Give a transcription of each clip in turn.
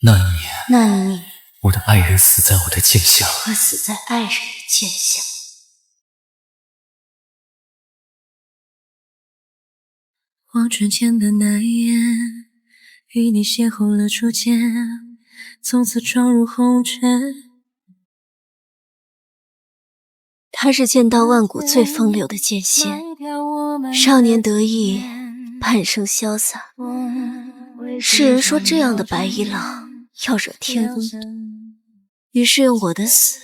那你，我的爱人死在我的剑下，我死在爱人的剑下。望春前的那一眼，与你邂逅了初见，从此闯入红尘。他是剑道万古最风流的剑仙，少年得意，半生潇洒。世人说这样的白衣郎要惹天公的，于是用我的死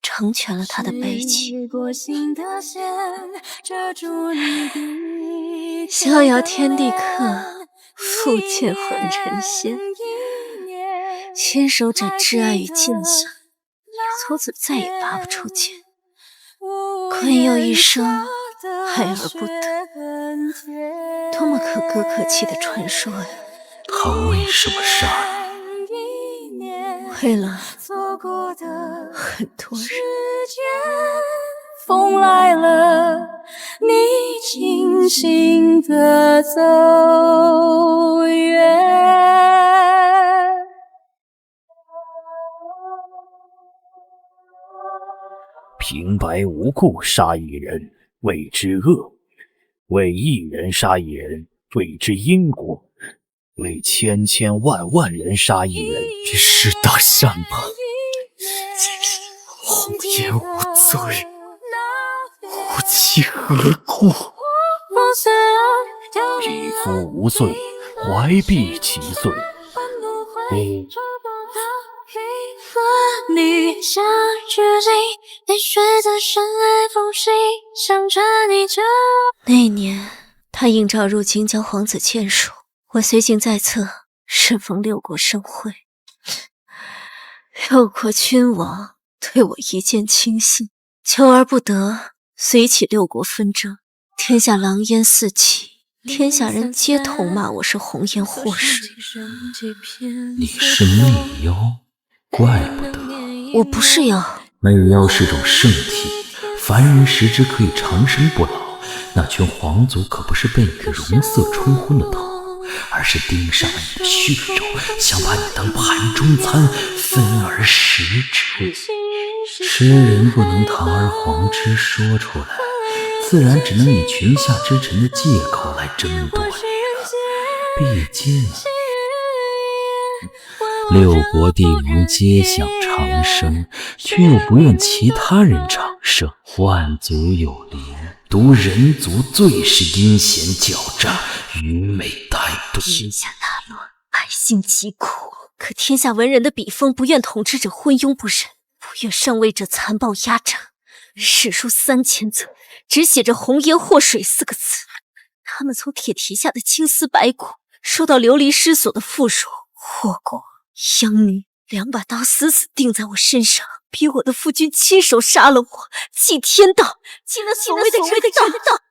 成全了他的悲情。逍遥天地客，负剑魂成仙，亲手斩挚爱于剑下，从此再也拔不出剑。困又一生，爱而不得，多么可歌可泣的传说呀！他为什么杀你？为了很多人。风来了，你轻轻地走远。平白无故杀一人，谓之恶；为一人杀一人，谓之因果；为千千万万人杀一人，这是大善吗？红颜无罪，无妻何故？匹夫无罪，怀璧其罪。女下至今，泪水在深爱缝隙想穿你这。那年，他应召入京将皇子签署，我随行在侧，适逢六国盛会。六国君王对我一见倾心，求而不得，遂起六国纷争，天下狼烟四起，天下人皆痛骂我是红颜祸水。你是媚妖，怪不得。我不是妖。媚妖是种圣体，凡人食之可以长生不老。那群皇族可不是被你的容色冲昏了头，而是盯上了你的血肉，想把你当盘中餐，分而食之。吃人不能堂而皇之说出来，自然只能以群下之臣的借口来争夺你了。毕竟六国帝王皆想长生，却又不愿其他人长生。万族有灵，独人族最是阴险狡诈，愚昧怠惰。天下大乱，百姓疾苦，可天下文人的笔锋不愿统治者昏庸不仁，不愿上位者残暴压榨。史书3000册，只写着红颜祸水4个字。他们从铁蹄下的青丝白骨，说到流离失所的妇孺、祸国、养女，2把刀死死钉在我身上，逼我的父君亲手杀了我，祭天道，祭了所谓的真道。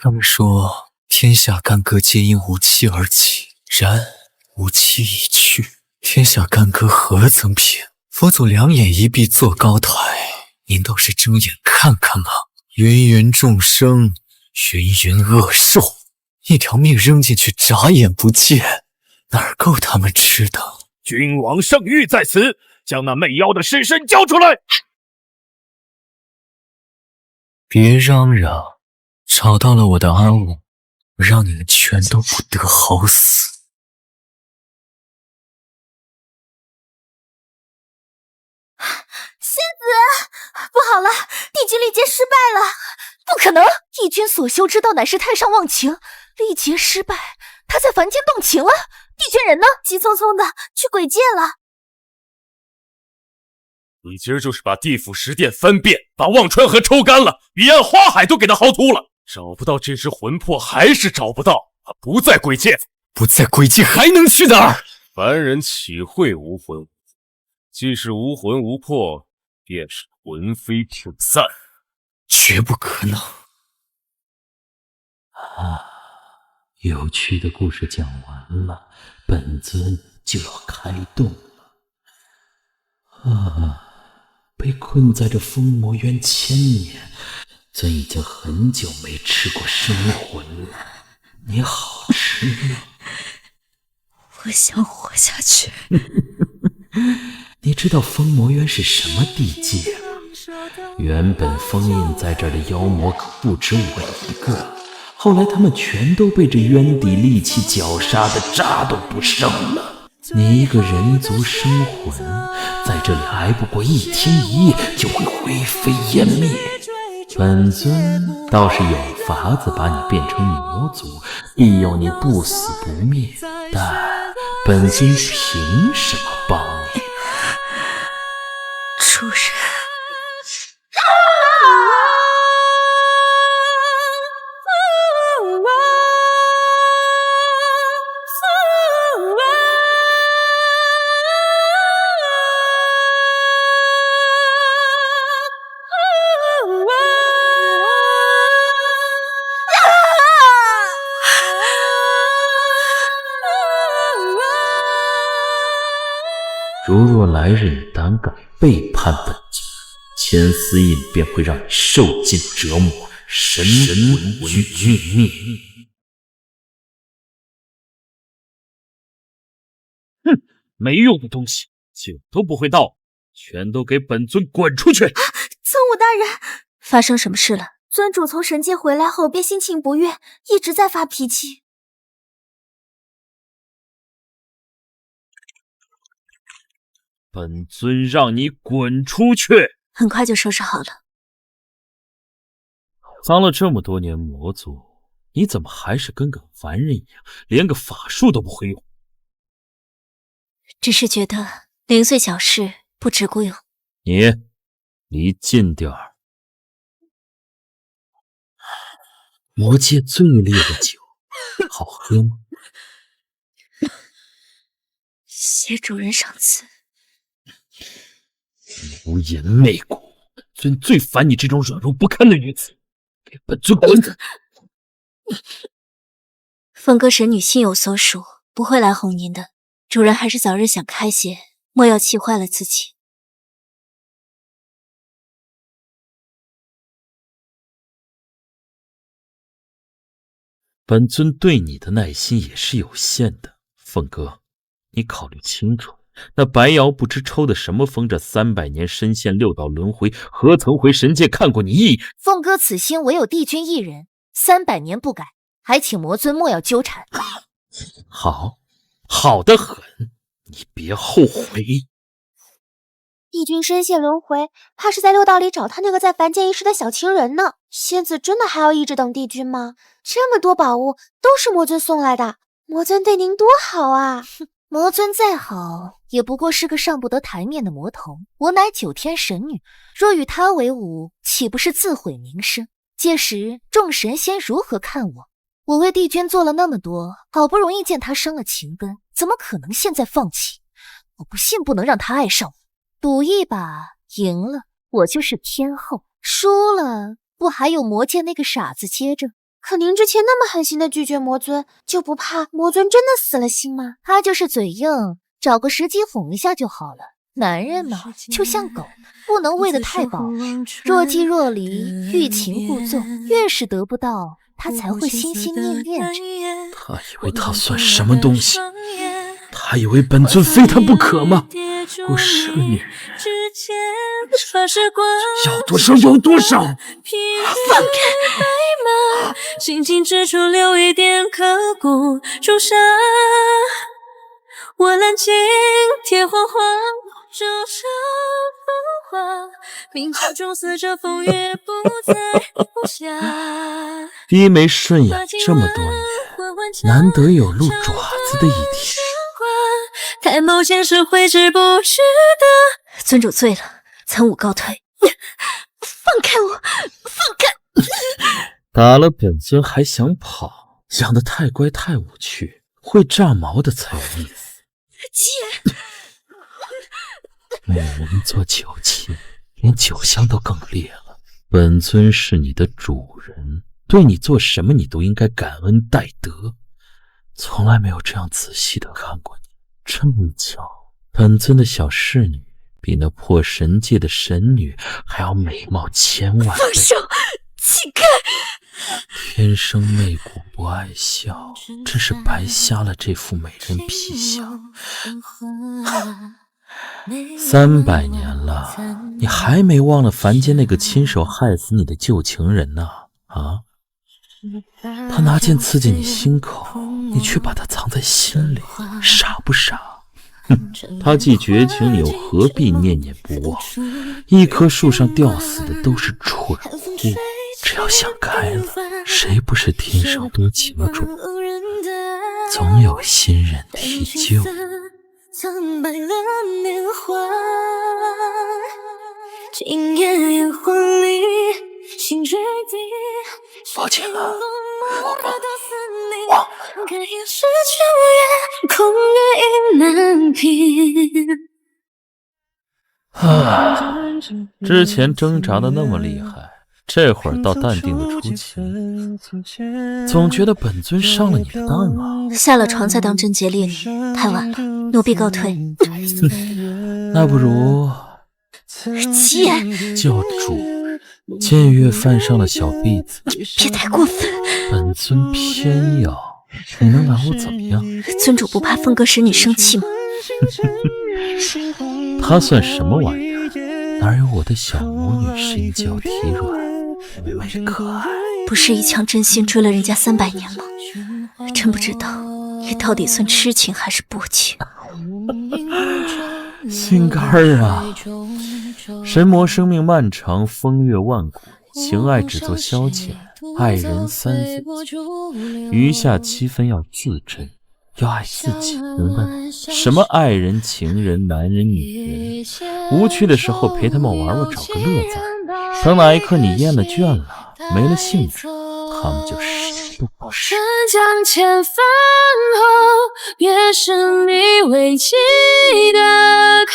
他们说天下干戈皆因无妻而起，然无妻已去，天下干戈何曾平？佛祖两眼一闭坐高台，您倒是睁眼看看啊！芸芸众生，芸芸恶兽，一条命扔进去眨眼不见，哪儿够他们吃的？君王圣谕在此，将那媚妖的尸身交出来！别嚷嚷，吵到了我的阿武，我让你们全都不得好死。仙子，不好了，帝君历劫失败了！不可能，帝君所修之道乃是太上忘情，历劫失败，他在凡间动情了。帝君人呢？急匆匆的去鬼界了。你今儿就是把地府10殿翻遍，把忘川河抽干了，彼岸花海都给他薅秃了，找不到这只魂魄，还是找不到。他不在鬼界，不在鬼界还能去哪儿？凡人岂会无魂？既是无魂无魄，便是魂飞魄散，绝不可能。有趣的故事讲完了，本尊就要开动了。被困在这封魔渊1000年，尊已经很久没吃过生魂了，你好吃吗？我想活下去。你知道封魔渊是什么地界吗？原本封印在这儿的妖魔可不止我一个，后来他们全都被这渊底戾气绞杀的渣都不剩了。你一个人族生魂，在这里挨不过1天1夜就会灰飞烟灭。本尊倒是有法子把你变成魔族，庇佑你不死不灭，但本尊凭什么帮你？主人，如若来日你胆敢背叛本尊，千丝印便会让你受尽折磨，神魂俱灭。哼，没用的东西，酒都不会倒，全都给本尊滚出去！尊武大人，发生什么事了？尊主从神界回来后便心情不悦，一直在发脾气。本尊让你滚出去！很快就收拾好了。当了这么多年魔族，你怎么还是跟个凡人一样，连个法术都不会用？只是觉得零碎小事不值过用。你离近点儿。魔界最烈的酒，好喝吗？谢主人赏赐。无颜媚骨，本尊最烦你这种软弱不堪的女子，给本尊滚！凤歌神女心有所属，不会来哄您的。主人还是早日想开些，莫要气坏了自己。本尊对你的耐心也是有限的，凤哥，你考虑清楚。那白瑶不知抽的什么风，这300年深陷6道轮回，何曾回神界看过你一眼？凤哥此心唯有帝君一人，300年不改，还请魔尊莫要纠缠。好，好得很，你别后悔。帝君深陷轮回，怕是在6道里找他那个在凡间一世的小情人呢。仙子真的还要一直等帝君吗？这么多宝物都是魔尊送来的，魔尊对您多好啊！魔尊再好，也不过是个上不得台面的魔童。我乃9天神女，若与他为伍，岂不是自毁名声？届时众神仙如何看我？我为帝君做了那么多，好不容易见他生了情根，怎么可能现在放弃？我不信不能让他爱上我。赌一把，赢了我就是天后，输了不还有魔界那个傻子接着？可您之前那么狠心的拒绝魔尊，就不怕魔尊真的死了心吗？他就是嘴硬，找个时机哄一下就好了。男人嘛，就像狗，不能喂得太饱，若即若离，欲擒故纵，越是得不到，他才会心心念念着。他以为他算什么东西？他以为本尊非他不可吗？我是个女人，要多少有多少。放开！心情之处留一点刻骨，朱砂我揽镜贴黄花，折煞风华，明朝中死者风月不再无暇。低眉顺眼这么多年，难得有露爪子的一天。太冒险是挥之不去的。尊主醉了，岑武告退。放开我！放开！打了本尊还想跑，养得太乖太无趣，会炸毛的才有意思。姐，女人做酒器，连酒香都更烈了。本尊是你的主人，对你做什么你都应该感恩戴德，从来没有这样仔细的看过你。这么巧，本尊的小侍女比那破神界的神女还要美貌1000万倍。放手！乞丐！天生媚骨不爱笑，真是白瞎了这副美人皮相。300年了，你还没忘了凡间那个亲手害死你的旧情人呢？啊？他拿剑刺进你心口，你却把他藏在心里，傻不傻？哼，他既绝情，你又何必念念不忘？一棵树上吊死的都是蠢物，只要想开了，谁不是天生多情种？总有新人替旧。苍白了年华，今夜烟火里，心坠地，抱歉了，我忘了。看也是秋月，空余意难平。之前挣扎的那么厉害，这会儿倒淡定的出奇，总觉得本尊上了你的当啊！下了床再当真劫猎你，太晚了，奴婢告退。那不如剑教主，僭越犯上了小婢子，别太过分。本尊偏要，你能拿我怎么样？尊主不怕风阁使女生气吗？她算什么玩意儿？哪有我的小魔女身娇体软，美可爱？不是一腔真心追了人家300年吗？真不知道你到底算痴情还是薄情。心肝儿啊！神魔生命漫长，风月万古，情爱只做消遣，爱人3分，余下7分要自珍，要爱自己，明白吗？什么爱人、情人、男人、女人，无趣的时候陪他们玩玩，找个乐子。等哪一刻你厌了、倦了，没了兴致，他们就谁都不是。春江千帆后，月是你未记的口，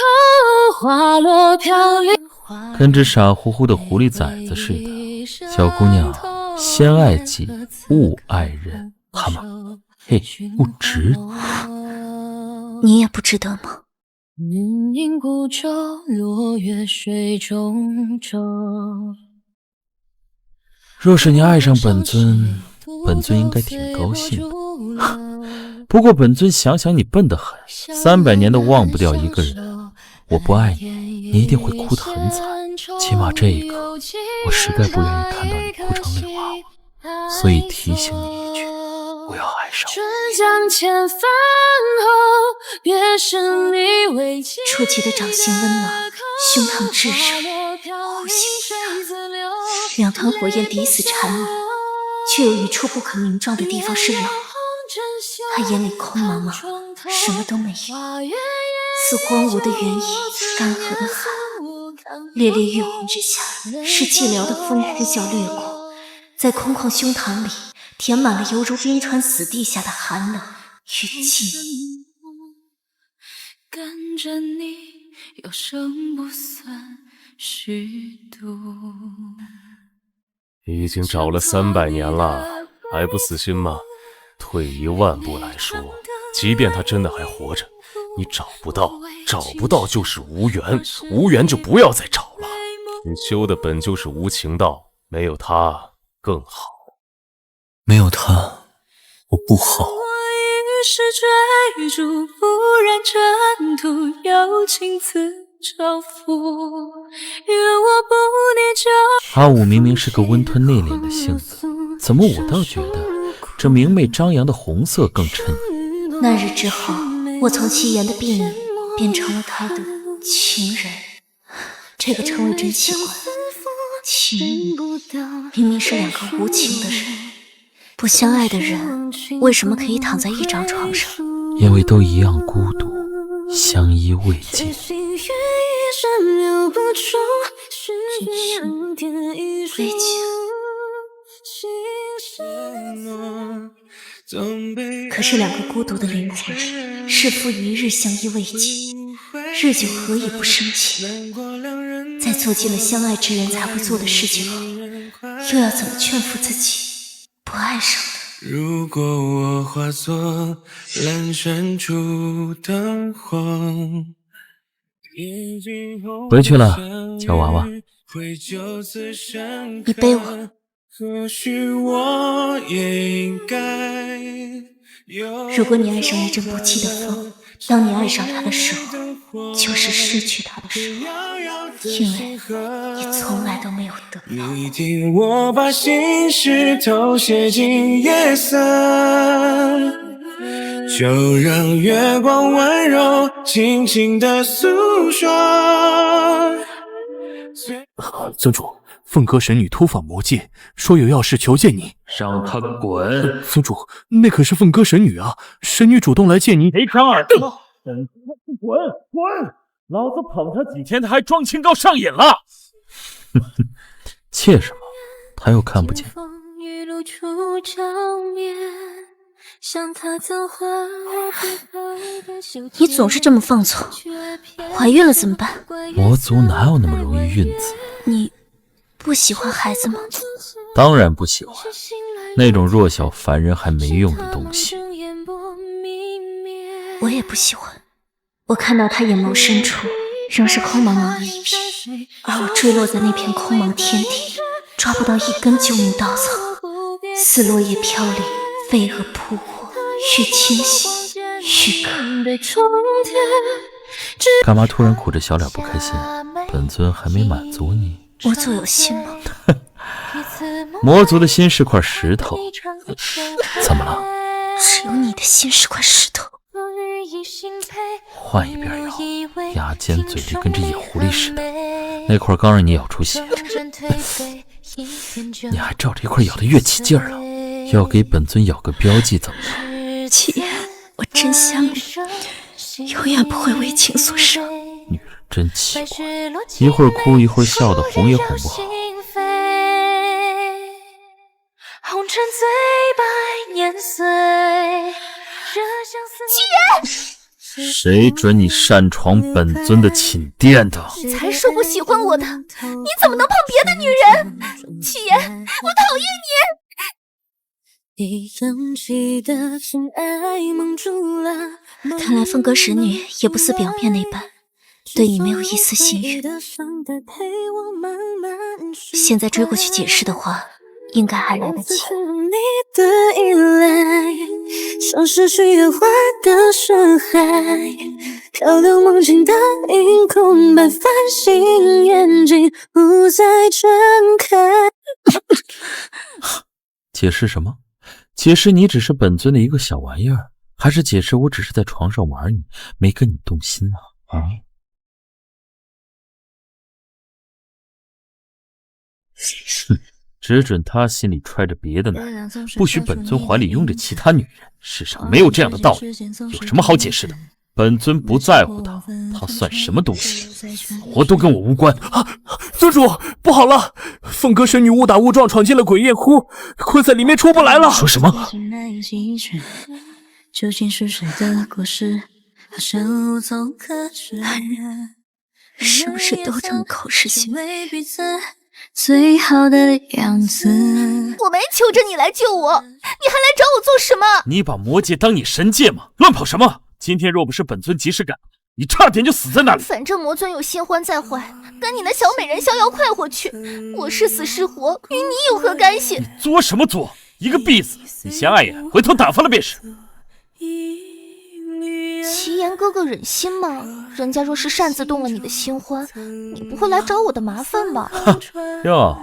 花落飘零。跟只傻乎乎的狐狸崽子似的，小姑娘，先爱己，勿爱人，他们不值。你也不值得吗？明影孤舟，落月水中舟。若是你爱上本尊，本尊应该挺高兴的。不过本尊想想你笨得很，300年都忘不掉一个人。我不爱你，你一定会哭得很惨。起码这一刻，我实在不愿意看到你哭成泪娃娃，所以提醒你一句，不要爱上我。春江千帆后，月是你未记。初级的掌心温暖，胸膛炙热，呼吸不热，两团火焰抵死缠绵，却有一处不可名状的地方是冷。他眼里空茫茫，什么都没有，似荒芜的原野，干涸的海。烈烈月红之下，是寂寥的风呼啸掠过，在空旷胸膛里填满了犹如冰川死地下的寒冷与寂寞。跟着你，有生不算虚度。已经找了300年了，还不死心吗？退一万步来说，即便他真的还活着，你找不到就是无缘，无缘就不要再找了。你修的本就是无情道，没有他更好。没有他，我不好。我于是追逐，不染尘土，有情自招负。愿我不念旧。阿武明明是个温吞内敛的性子，怎么我倒觉得这明媚张扬的红色更衬你？那日之后，我从其言的婢女变成了他的情人，这个称谓真奇怪。情明明是两个无情的人，不相爱的人为什么可以躺在一张床上？因为都一样孤独，相依为尽。慰藉。可是两个孤独的灵魂，是夫一日相依慰藉，日久何以不生情？在做尽了相爱之人才会做的事情后，又要怎么劝服自己不爱上呢？如果我化作阑珊处灯火，回去了，小娃娃。你背我。或许我也应该。如果你爱上一阵不羁的风，当你爱上它的时候，就是失去它的时候，因为你从来都没有得到。你听我把心事都写进夜色，就让月光温柔轻轻地诉说。尊主，凤阁神女突访魔界，说有要事求见你。让她滚！尊主，那可是凤阁神女啊！神女主动来见你，没长耳朵！滚！老子捧他几天，他还装清高上瘾了。怯什么？他又看不见。你总是这么放纵，怀孕了怎么办？魔族哪有那么容易孕子？你不喜欢孩子吗？当然不喜欢，那种弱小凡人还没用的东西。我也不喜欢。我看到他眼眸深处仍是空茫茫的一片，而我坠落在那片空茫天地，抓不到一根救命稻草，似落叶飘零，飞蛾扑火，愈清醒愈可。干嘛突然苦着小脸不开心？本尊还没满足你？魔族有心吗？魔族的心是块石头，怎么了？只有你的心是块石头。换一边咬，牙尖嘴利跟只野狐狸似的，那块刚让你咬出血，你还照着一块咬得越起劲儿了，要给本尊咬个标记怎么样？七言，我真想你，永远不会为情所伤。女人真奇怪，一会儿哭一会儿笑的，哄也哄不好。红尘醉百年岁，七言，谁准你擅闯本尊的寝殿的？你才说不喜欢我的，你怎么能碰别的女人？七言，我讨厌你。看来凤阁神女也不似表面那般，对你没有一丝心欲。现在追过去解释的话，应该还来得及。像是许愿花的深海，漂流梦境的映空白，繁星眼睛不再睁开。解释什么？解释你只是本尊的一个小玩意儿，还是解释我只是在床上玩你，没跟你动心啊？哼，只准他心里揣着别的男人，不许本尊怀里拥着其他女人。世上没有这样的道理，有什么好解释的？本尊不在乎他，他算什么东西？活都跟我无关啊！尊主，不好了！凤阁神女误打误撞闯进了鬼焰窟，困在里面出不来了。说什么？究竟是谁的故事？好像无从可知。是不是都这么口是心非？最好的样子。我没求着你来救我，你还来找我做什么？你把魔界当你神界吗？乱跑什么？今天若不是本尊及时赶，你差点就死在那里。反正魔尊有新欢在怀，跟你那小美人逍遥快活去。我是死是活，与你有何干系？你作什么作？一个婢子，你嫌碍眼，回头打发了便是。齐言哥哥忍心吗？人家若是擅自动了你的新欢，你不会来找我的麻烦吧？哟，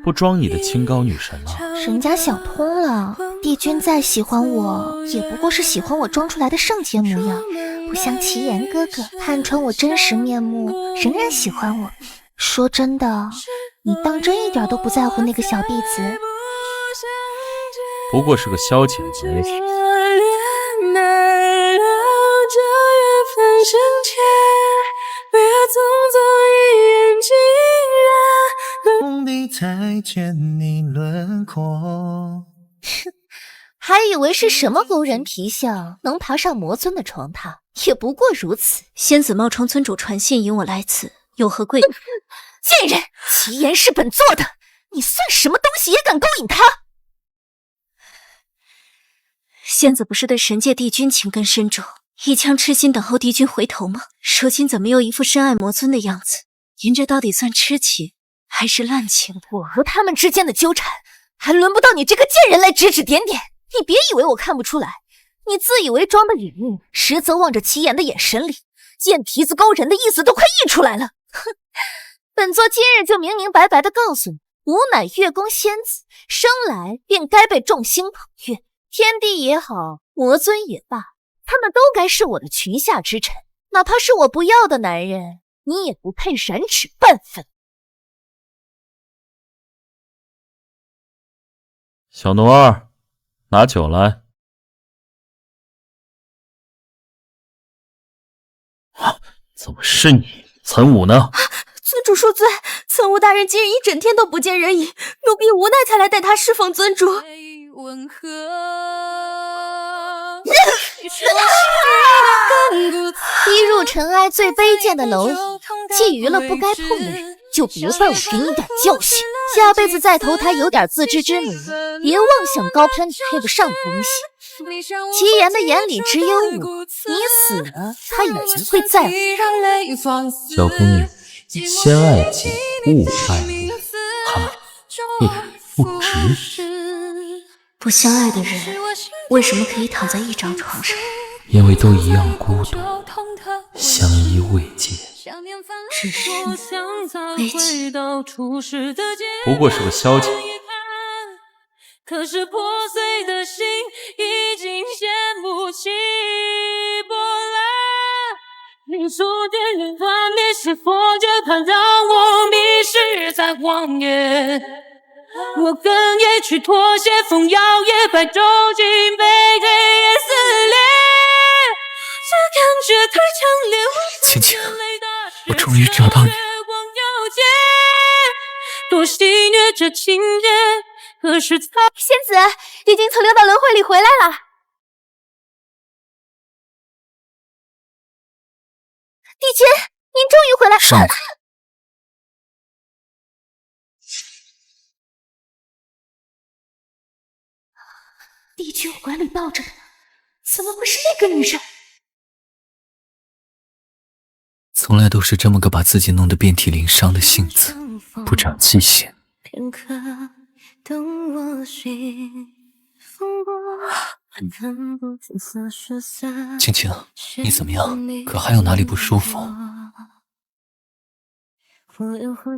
不装你的清高女神了？人家想通了，帝君再喜欢我，也不过是喜欢我装出来的圣洁模样，不像齐言哥哥看穿我真实面目，仍然喜欢我。说真的，你当真一点都不在乎那个小婢子？不过是个消遣而已。再见你轮廓。还以为是什么勾人皮相，能爬上魔尊的床榻，也不过如此。仙子冒充尊主传信引我来此，有何贵？贱人，齐言是本做的，你算什么东西也敢勾引他？仙子不是对神界帝君情根深重，一腔痴心等候帝君回头吗？如今怎么又一副深爱魔尊的样子？您这到底算痴情还是滥情？我和他们之间的纠缠，还轮不到你这个贱人来指指点点。你别以为我看不出来，你自以为装的凛冽，实则望着齐言的眼神里，眼皮子勾人的意思都快溢出来了。哼，本座今日就明明白白的告诉你，吾乃月宫仙子，生来便该被众星捧月，天帝也好，魔尊也罢，他们都该是我的裙下之臣。哪怕是我不要的男人，你也不配染指半分。小奴儿，拿酒来。怎么是你？岑武呢？尊主恕罪，岑武大人今日一整天都不见人影，奴婢无奈才来带他侍奉尊主。逼入尘埃最卑贱的蝼蚁，觊觎了不该碰的人，就别怪我给你点教训。下辈子再投胎有点自知之明，别妄想高攀你配不上的东西。齐言的眼里只有我，你死了，他也不会在乎。小姑娘，先爱己，勿爱物，哈，一不值。不相爱的人，为什么可以躺在一张床上？因为都一样孤独，相依慰藉。只是慰藉，不过是个消遣。可是破碎的心已经掀不起波澜，你说的人幻灭是否就它让我迷失在荒野，我哽咽去妥协，风摇曳白昼竟被黑夜撕裂，这感觉太强烈，晴晴，我终于找到你。多戏谑这情节，可是仙子，帝君从六道轮回里回来了。帝君，您终于回来。上来。帝君，我怀里抱着的，怎么会是那个女人？从来都是这么个把自己弄得遍体鳞伤的性子，不长记性。片刻等我心风波，看不出色是色。晴晴，你怎么样？可还有哪里不舒服？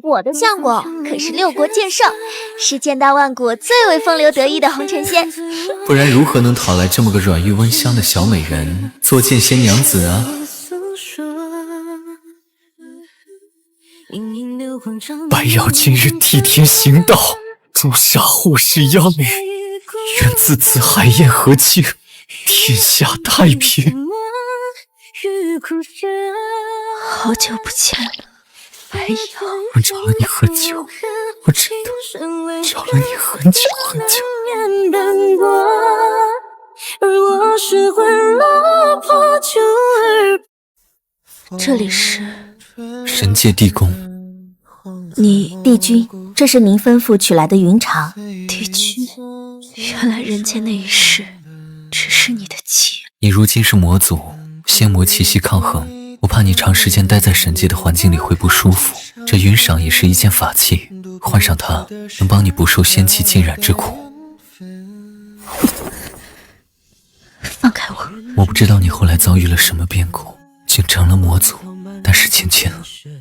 我的相公可是六国剑圣，是见到万古最为风流得意的红尘仙，不然如何能讨来这么个软玉温香的小美人做剑仙娘子啊？白妖今日替天行道，诛杀祸世妖孽，愿自此海晏和庆，天下太平。好久不见了，白妖。我找了你很久，我知道，找了你很久很久。这里是神界地宫。帝君，这是您吩咐取来的云茶。帝君，原来人间那一世只是你的劫。你如今是魔族，仙魔气息抗衡，我怕你长时间待在神界的环境里会不舒服。这云裳也是一件法器，换上它能帮你不受仙气浸染之苦。放开我！我不知道你后来遭遇了什么变故，竟成了魔族。但是晴晴，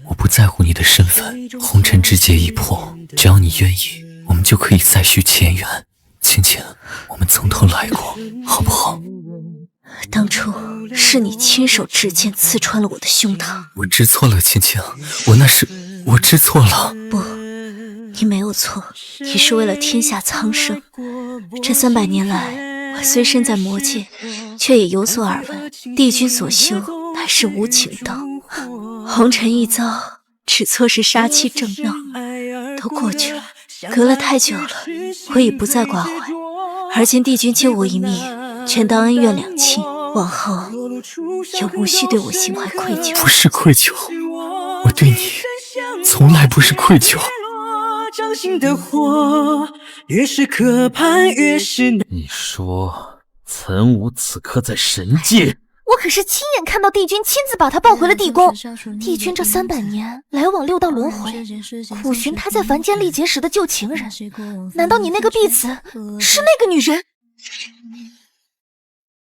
我不在乎你的身份，红尘之劫已破，只要你愿意，我们就可以再续前缘。晴晴，我们从头来过，好不好？当初是你亲手执剑刺穿了我的胸膛。我知错了，晴晴，我知错了。不，你没有错，你是为了天下苍生。这300年来，我虽身在魔界，却也有所耳闻。帝君所修乃是无情道，红尘一遭，只错是杀妻正闹，都过去了。隔了太久了，我已不再挂怀。而今帝君救我一命，全当恩怨两清，往后也无需对我心怀愧疚。不是愧疚，我对你从来不是愧疚。掌心的火越是可盼越是难。你说岑武此刻在神界？我可是亲眼看到帝君亲自把他抱回了地宫。帝君这300年来往6道轮回，苦寻他在凡间历劫时的旧情人。难道你那个婢子是那个女人？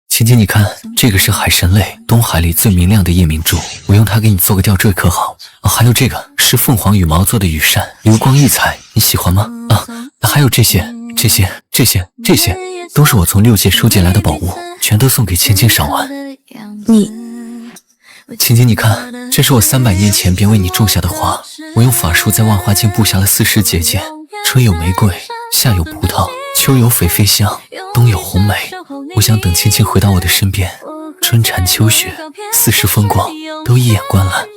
晴晴，你看，这个是海神泪，东海里最明亮的夜明珠，我用它给你做个吊坠可好？还有这个是凤凰羽毛做的羽扇，流光溢彩，你喜欢吗？还有这些都是我从6界收集来的宝物，全都送给晴晴赏玩。晴晴，你看，这是我300年前便为你种下的花，我用法术在万花间布下了40结界，春有玫瑰，夏有葡萄，秋有翡翡香，冬有红梅。我想等晴晴回到我的身边，春蝉秋雪，40风光都一眼观览。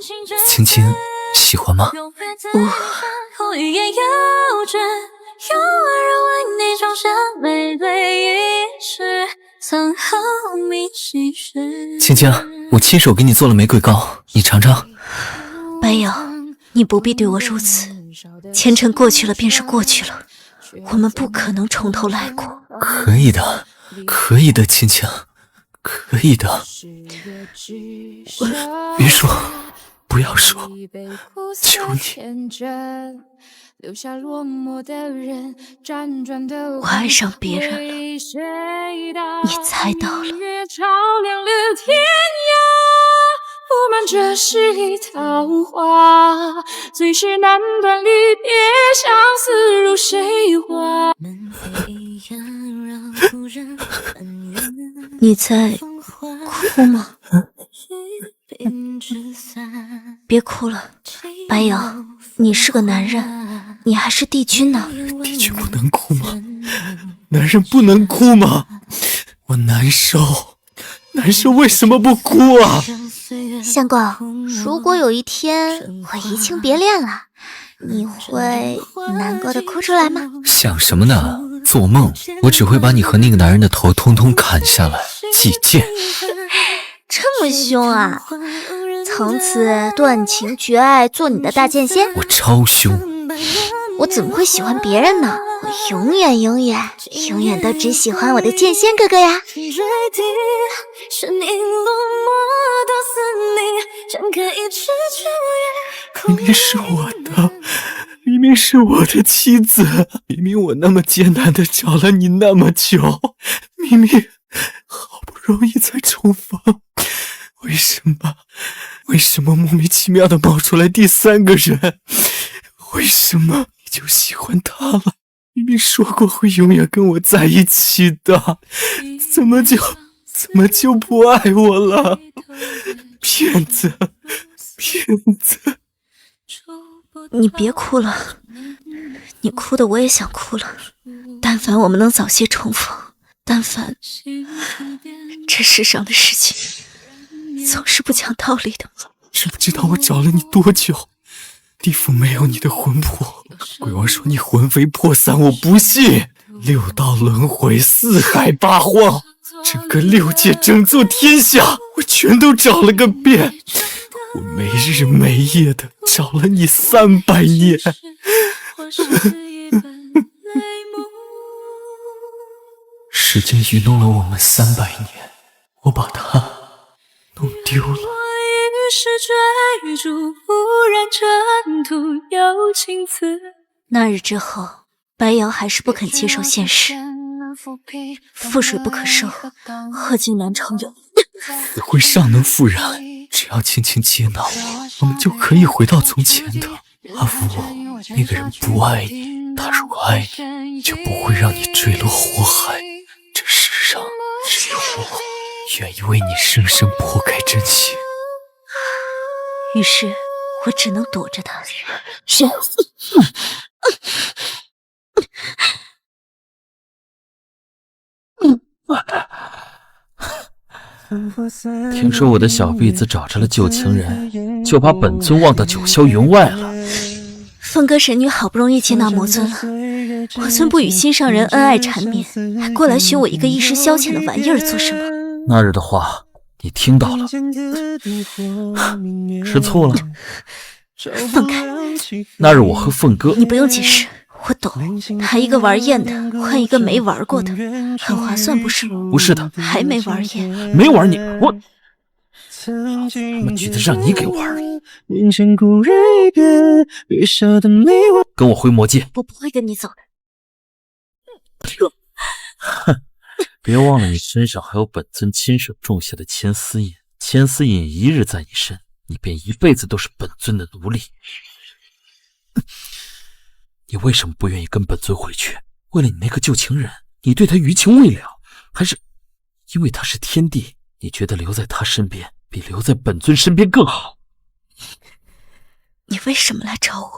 晴晴喜欢吗？晴晴，我亲手给你做了玫瑰糕，你尝尝。白瑶，你不必对我如此，前尘过去了便是过去了，我们不可能从头来过。可以的，可以的，晴晴，可以的。别说，不要说，求你。我爱上别人了，你猜到了。布满这十里桃花，最是难断离别，相思如水花。你在哭吗？别哭了，白瑶，你是个男人，你还是帝君呢。帝君不能哭吗？男人不能哭吗？我难受，难受，为什么不哭啊？相公，如果有一天我移情别恋了，你会难过的哭出来吗？想什么呢？做梦！我只会把你和那个男人的头通通砍下来，祭剑。这么凶啊！从此断情绝爱，做你的大剑仙。我超凶。我怎么会喜欢别人呢？我永远都只喜欢我的剑仙哥哥呀！明明是我的，明明是我的妻子，明明我那么艰难的找了你那么久，明明好不容易才重逢，为什么莫名其妙的冒出来第3个人？为什么你就喜欢他了？明明说过会永远跟我在一起的，怎么就不爱我了？骗子，骗子！你别哭了，你哭的我也想哭了。但凡我们能早些重逢，但凡这世上的事情总是不讲道理的。知不知道我找了你多久？地府没有你的魂魄，鬼王说你魂飞魄散，我不信。6道轮回，4海8荒，整个6界，整座天下，我全都找了个遍。我没日没夜的找了你300年。时间愚弄了我们300年，我把它弄丢了。是追逐，忽然尘土有情词。那日之后，白瑶还是不肯接受现实，覆水不可收，贺金难成有。死灰尚能复燃，只要轻轻接纳我们就可以回到从前的。阿福，那个人不爱你，他如果爱你，就不会让你坠落火海。这世上只有我愿意为你生生剖开真心。于是我只能躲着他。听说我的小婢子找着了旧情人，就把本尊忘到九霄云外了。凤歌神女好不容易接纳魔尊了，魔尊不与心上人恩爱缠绵，还过来寻我一个一时消遣的玩意儿做什么？那日的话你听到了，吃醋了？放开！那日我和凤哥……你不用解释，我懂。他一个玩厌的，换一个没玩过的，很划算不是吗？不是的，还没玩厌？没玩你我。么觉得让你给玩了？跟我回魔界！我不会跟你走的。哼，别忘了你身上还有本尊亲手种下的千丝印，千丝印一日在你身，你便一辈子都是本尊的奴隶。你为什么不愿意跟本尊回去？为了你那个旧情人，你对他余情未了，还是因为他是天帝，你觉得留在他身边比留在本尊身边更好？你为什么来找我？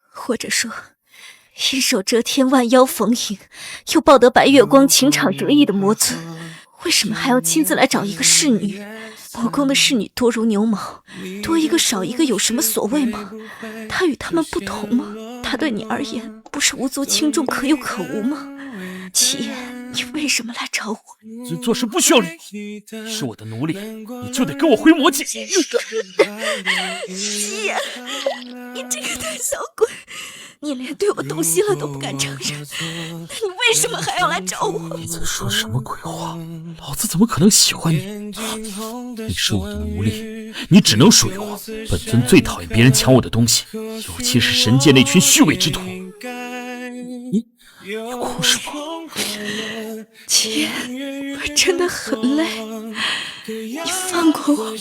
或者说，一手遮天万妖逢迎，又抱得白月光情场得意的魔尊，为什么还要亲自来找一个侍女？魔宫的侍女多如牛毛，多一个少一个有什么所谓吗？他与他们不同吗？他对你而言不是无足轻重，可有可无吗？齐言，你为什么来找我？尊做事不需要理由，是我的奴隶，你就得跟我回魔界。齐言，你这个胆小鬼，你连对我动心了都不敢承认，那你为什么还要来找我？你在说什么鬼话？老子怎么可能喜欢你？你是我的奴隶，你只能属于我。本尊最讨厌别人抢我的东西，尤其是神界那群虚伪之徒。你哭什么？齐言，我真的很累，你放过我。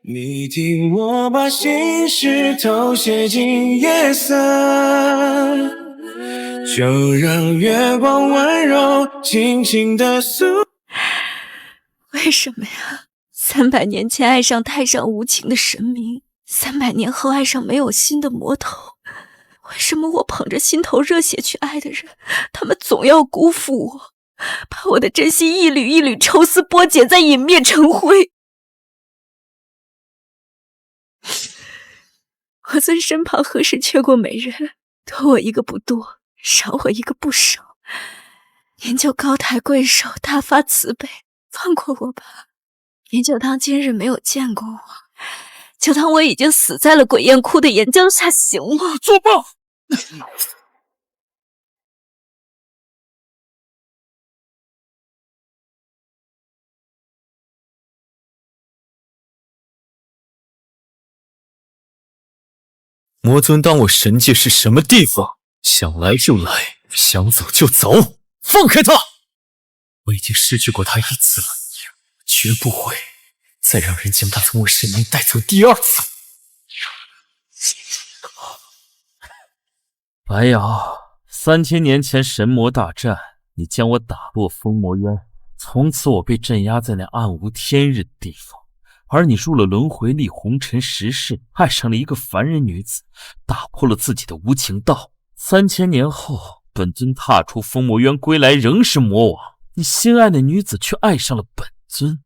你替我把心事都写进夜色，就让月光温柔轻轻地诉。为什么呀？300年前爱上太上无情的神明，300年后爱上没有心的魔头。为什么我捧着心头热血去爱的人，他们总要辜负我，把我的真心一缕一缕抽丝剥茧，再泯灭成灰？我尊身旁何时缺过美人？多我一个不多，少我一个不少。您就高抬贵手，大发慈悲，放过我吧。您就当今日没有见过我，就当我已经死在了鬼焰窟的岩浆下，行吗？作罢！魔尊当我神界是什么地方？想来就来，想走就走，放开他！我已经失去过他一次了，绝不会再让人将他从我身边带走第二次。白瑶，3000年前神魔大战，你将我打落封魔渊，从此我被镇压在那暗无天日的地方。而你入了轮回历红尘时世，爱上了一个凡人女子，打破了自己的无情道。3000年后，本尊踏出封魔渊归来，仍是魔王，你心爱的女子却爱上了本尊。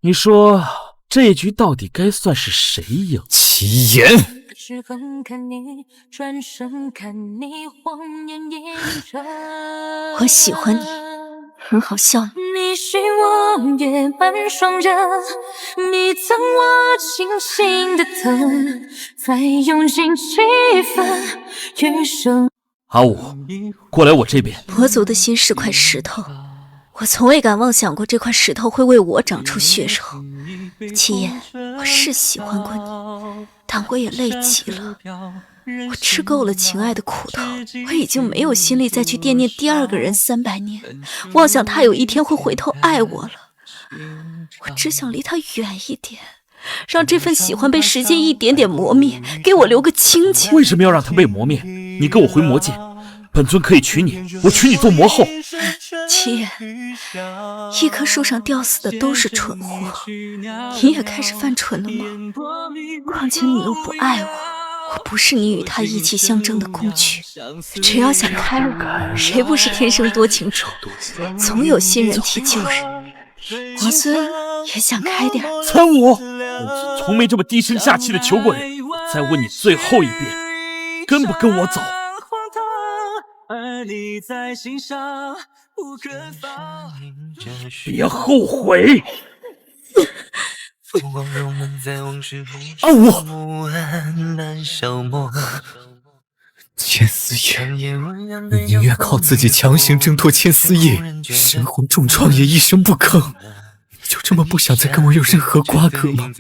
你说这一局到底该算是谁赢？齐言，时分看你，转身看你，谎言映着。我喜欢你，很好笑呢。你许我月半双人，你赠我清醒的疼，再用尽几分余生。阿武，过来我这边。魔族的心是块石头，我从未敢妄想过这块石头会为我长出血肉。齐言，我是喜欢过你，但我也累极了。我吃够了情爱的苦头，我已经没有心力再去惦念第二个人300年，妄想他有一天会回头爱我了。我只想离他远一点，让这份喜欢被时间一点点磨灭，给我留个清静。为什么要让他被磨灭？你跟我回魔界，本尊可以娶你，我娶你做魔后。齐言，一棵树上吊死的都是蠢货，你也开始犯蠢了吗？况且你又不爱我，我不是你与他意气相争的工具。只要想开了，谁不是天生多情种？总有新人替旧人。魔尊也想开点。参我！本尊从没这么低声下气的求过人。我再问你最后一遍，跟不跟我走？别后悔！啊我！千丝叶，你宁愿靠自己强行挣脱千丝叶，身后重创也一声不吭。你就这么不想再跟我有任何瓜葛吗？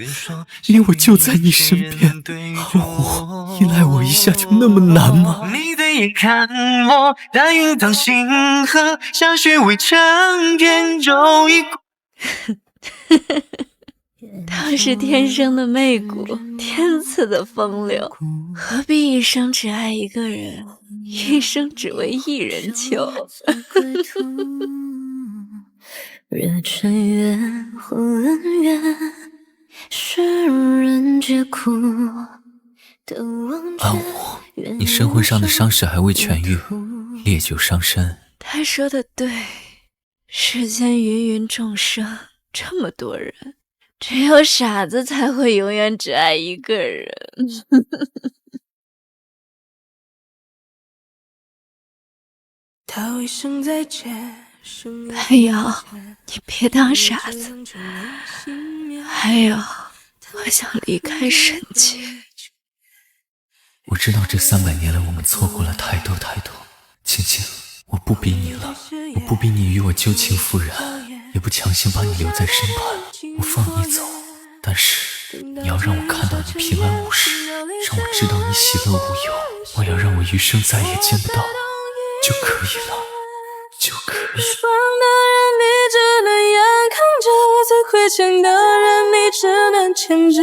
连我就在你身边，而我依赖我一下就那么难吗？你的眼看我，大雨淌星河，像雪未成片就一他是天生的媚骨，天赐的风流，何必一生只爱一个人，一生只为一人求？月沉圆，昏圆，世人皆苦。安武，你身魂上的伤势还未痊愈，烈酒伤身。他说的对，世间芸芸众生，这么多人，只有傻子才会永远只爱一个人。他会生在街，白瑶，你别当傻子。还有，我想离开神界。我知道这300年来我们错过了太多太多，青青，我不逼你了，我不逼你与我旧情复燃，也不强行把你留在身旁，我放你走，但是你要让我看到你平安无事，让我知道你喜乐无忧，我要让我余生再也见不到就可以了，就可以。爽的人你只能眼看着，最亏欠的人你只能牵着，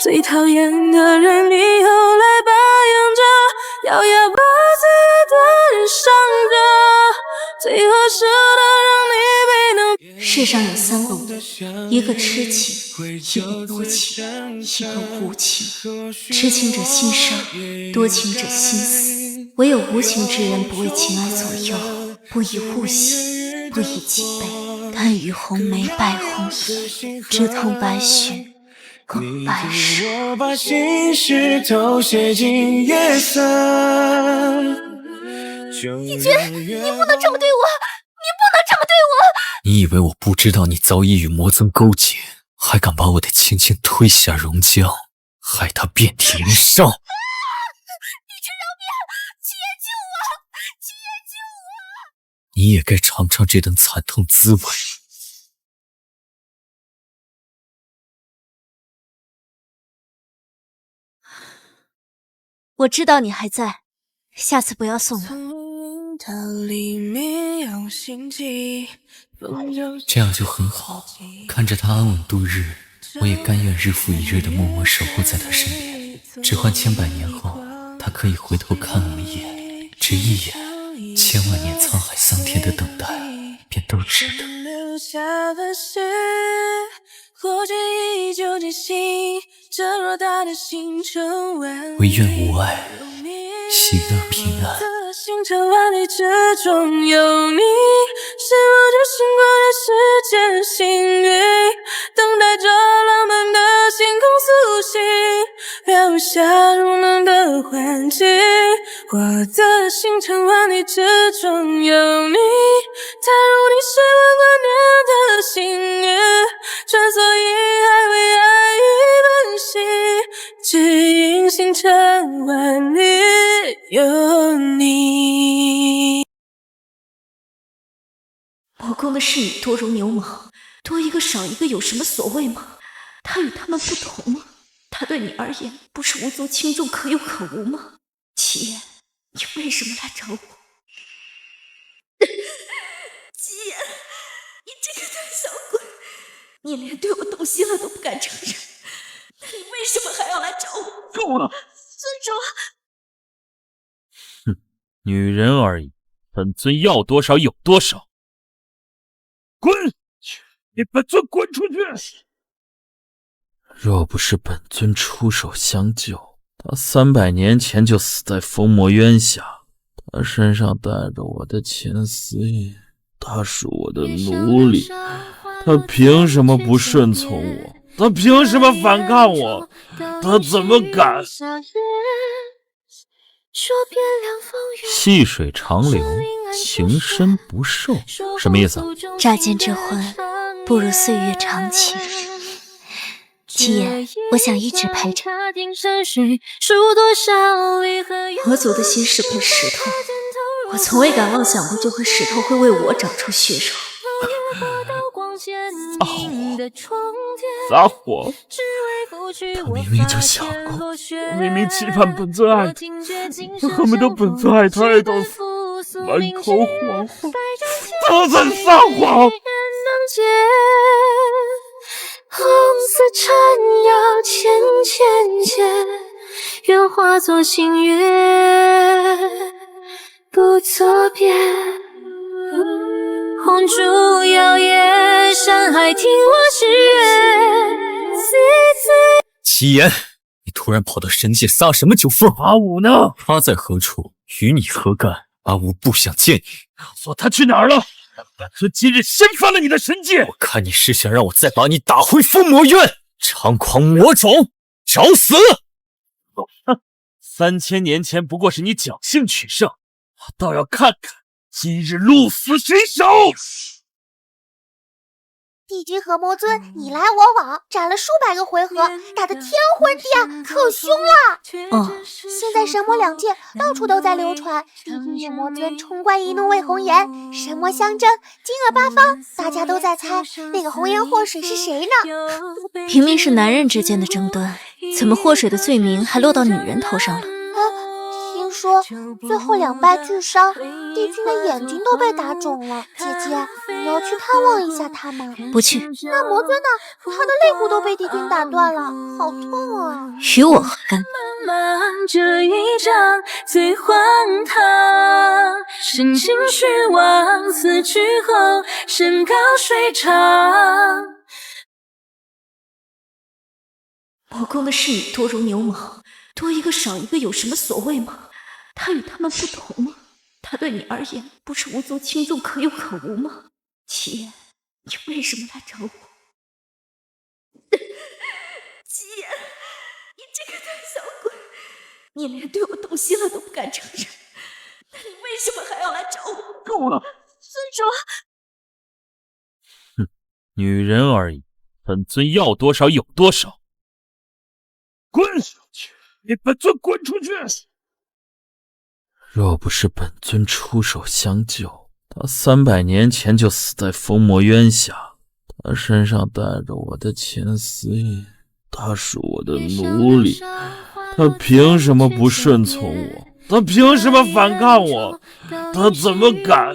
最讨厌的人你后来包养着，咬牙把最爱的人伤着，最合适的让你没能。世上有3个我，一个痴情，一个多情，一个无情。痴情者心伤，多情者心死。唯有无情之人不为情爱左右，不以物喜，不以己悲，但与红梅拜红颜，直通白雪共白首。我把心事都写进夜色。你不能这么对我，你不能这么对我！你以为我不知道你早已与魔尊勾结，还敢把我的青青推下熔浆，害他遍体鳞伤？你去饶命！七爷救我！七爷救我！你也该尝尝这等惨痛滋味。我知道你还在，下次不要送我。这样就很好，看着他安稳度日，我也甘愿日复一日的默默守护在他身边，只换千百年后，他可以回头看我一眼，只一眼，千万年沧海桑田的等待，便都值得。唯愿无碍，喜乐平安。星辰万里之中有你，是我就醒过的世间幸运，等待着浪漫的星空苏醒，留下如梦的幻境。我的星辰万里之中有你，踏入你是万光年的幸运，穿梭于海为爱与奔行，只因星辰万里有你。魔宫的侍女多如牛毛，多一个少一个有什么所谓吗？他与他们不同吗？他对你而言不是无足轻重，可有可无吗？七爷，你为什么来找我？七爷，你这个胆小鬼，你连对我动心了都不敢承认，那你为什么还要来找我？够了！尊主，哼，女人而已，本尊要多少有多少。滚！你本尊滚出去！若不是本尊出手相救，他300年前就死在封魔渊下。他身上带着我的千丝叶，他是我的奴隶，他凭什么不顺从我？他凭什么反抗我？他怎么敢？细水长流，情深不寿，什么意思？乍见之婚，不如岁月长情。七爷，我想一直陪着。魔族的心是块石头，我从未敢妄想过这块石头会为我长出血肉。撒谎！他明明就想过，我明明期盼本尊爱他，恨不得本尊爱他爱到死，满口谎话，他在撒谎！红丝缠绕牵牵牵，愿化作星月不作别。红烛摇曳，山海听我誓约。齐言，你突然跑到神界撒什么酒疯？阿武呢？他在何处？与你何干？阿武不想见你。告诉我他去哪儿了？本尊今日掀翻了你的神界！我看你是想让我再把你打回封魔院，猖狂魔种，找死！3000年前不过是你侥幸取胜，我倒要看看今日鹿死谁手！帝君和魔尊你来我往，战了数百个回合，打得天昏地暗，可凶了。现在神魔两界到处都在流传，帝君与魔尊冲冠一怒为红颜，神魔相争，惊愕八方，大家都在猜那个红颜祸水是谁呢？明明是男人之间的争端，怎么祸水的罪名还落到女人头上了？听说最后2败俱伤，帝君的眼睛都被打肿了。姐姐，你要去探望一下他吗？不去。那魔尊呢？他的肋骨都被帝君打断了，好痛啊！与我何干？这一仗最荒唐，深情去往，死去后山高水长。魔宫的侍女多如牛毛，多一个少一个有什么所谓吗？他与他们不同吗？他对你而言不是无足轻重，可有可无吗？七爷，你为什么来找我？七爷，你这个胆小鬼，你连对我动心了都不敢承认，那你为什么还要来找我？够了，尊主！哼，女人而已，本尊要多少有多少。滚出去！你本尊滚出去！若不是本尊出手相救，他300年前就死在封魔渊下。他身上带着我的前司印，他是我的奴隶，他凭什么不顺从我？他凭什么反抗我？他怎么敢？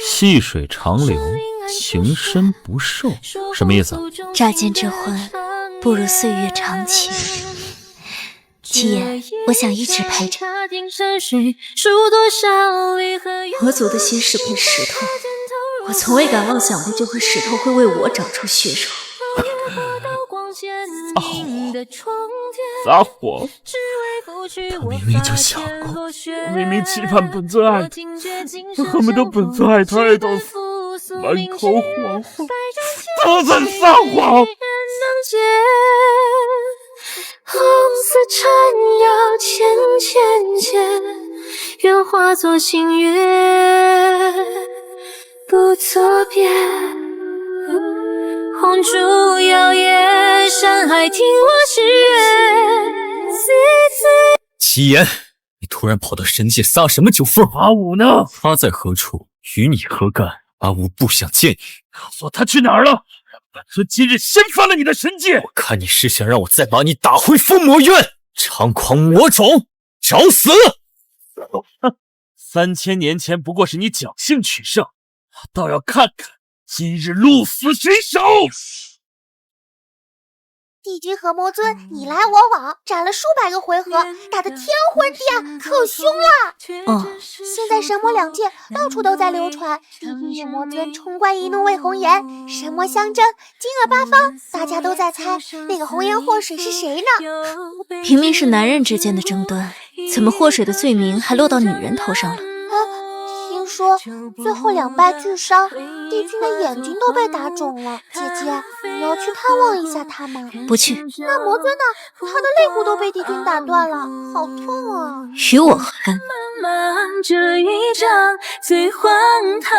细水长流，情深不寿，什么意思？乍见之欢，不如岁月长情。七爷，我想一直陪着。魔族的心是块石头，我从未敢妄想过这块石头会为我长出血肉。撒谎！他明明就想过，我明明期盼本尊爱他，恨不得本尊爱他爱到死，满口谎话，他在撒谎！红丝缠绕牵牵牵，愿化作星月不作别。红烛摇曳，山海听我誓约。齐言，你突然跑到神界撒什么酒疯？阿武呢？他在何处？与你何干？阿武不想见你。告诉我他去哪儿了？本尊今日掀翻了你的神界！我看你是想让我再把你打回封魔院，猖狂魔种，找死！3000年前不过是你侥幸取胜，我倒要看看今日鹿死谁手！帝君和魔尊你来我往，战了数百个回合，打得天昏地暗，可凶了。现在神魔两界到处都在流传，帝君与魔尊冲冠一怒为红颜，神魔相争，惊愕八方，大家都在猜那个红颜祸水是谁呢？明明是男人之间的争端，怎么祸水的罪名还落到女人头上了？听说最后2败俱伤，帝君的眼睛都被打肿了。姐姐，你要去探望一下他吗？不去。那魔尊呢？他的肋骨都被帝君打断了，好痛啊！与我何干？这一仗最荒唐。